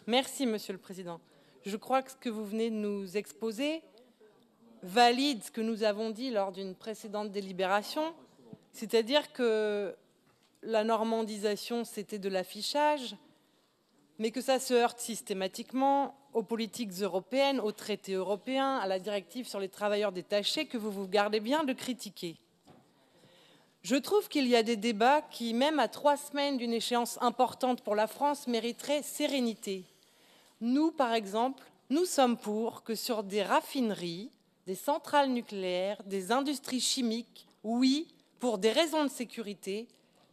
Merci, Monsieur le Président. Je crois que ce que vous venez de nous exposer valide ce que nous avons dit lors d'une précédente délibération, c'est-à-dire que la normandisation, c'était de l'affichage, mais que ça se heurte systématiquement aux politiques européennes, aux traités européens, à la directive sur les travailleurs détachés, que vous vous gardez bien de critiquer. Je trouve qu'il y a des débats qui, même à 3 semaines d'une échéance importante pour la France, mériteraient sérénité. Nous, par exemple, nous sommes pour que sur des raffineries, des centrales nucléaires, des industries chimiques, oui, pour des raisons de sécurité,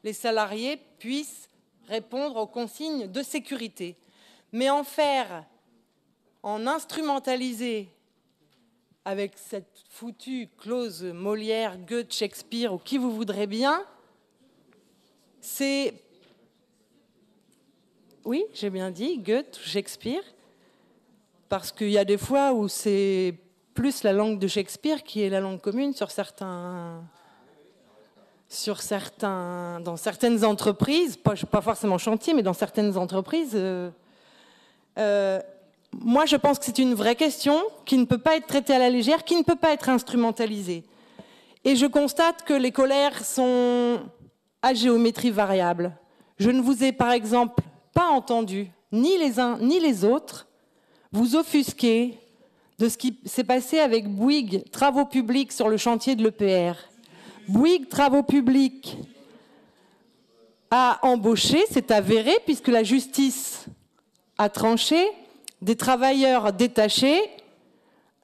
les salariés puissent répondre aux consignes de sécurité. Mais en instrumentaliser avec cette foutue clause Molière, Goethe, Shakespeare ou qui vous voudrez bien, c'est... Oui, j'ai bien dit, Goethe, Shakespeare, parce qu'il y a des fois où c'est plus la langue de Shakespeare qui est la langue commune dans certaines entreprises, pas forcément chantier, mais dans certaines entreprises. Moi, je pense que c'est une vraie question qui ne peut pas être traitée à la légère, qui ne peut pas être instrumentalisée. Et je constate que les colères sont à géométrie variable. Je ne vous ai, par exemple, pas entendu, ni les uns ni les autres, vous offusquer de ce qui s'est passé avec Bouygues Travaux Publics sur le chantier de l'EPR. Bouygues Travaux Publics a embauché, c'est avéré, puisque la justice a tranché, des travailleurs détachés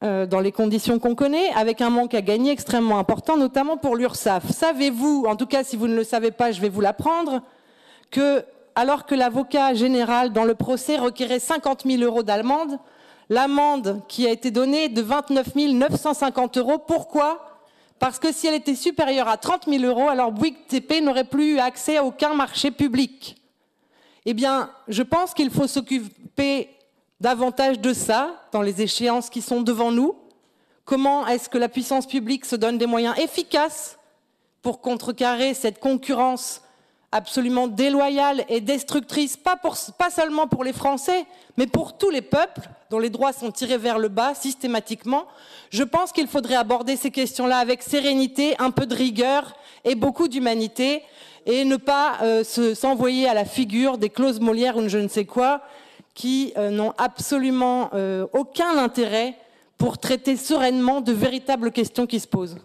dans les conditions qu'on connaît, avec un manque à gagner extrêmement important, notamment pour l'URSSAF. Savez-vous, en tout cas si vous ne le savez pas, je vais vous l'apprendre, que alors que l'avocat général dans le procès requérait 50 000 € d'amende, l'amende qui a été donnée est de 29 950 €. Pourquoi ? Parce que si elle était supérieure à 30 000 €, alors Bouygues TP n'aurait plus eu accès à aucun marché public. Eh bien, je pense qu'il faut s'occuper davantage de ça dans les échéances qui sont devant nous. Comment est-ce que la puissance publique se donne des moyens efficaces pour contrecarrer cette concurrence absolument déloyale et destructrice, pas seulement pour les Français, mais pour tous les peuples dont les droits sont tirés vers le bas systématiquement. Je pense qu'il faudrait aborder ces questions-là avec sérénité, un peu de rigueur et beaucoup d'humanité, et ne pas s'envoyer à la figure des clauses Molière ou je ne sais quoi, qui n'ont absolument aucun intérêt pour traiter sereinement de véritables questions qui se posent.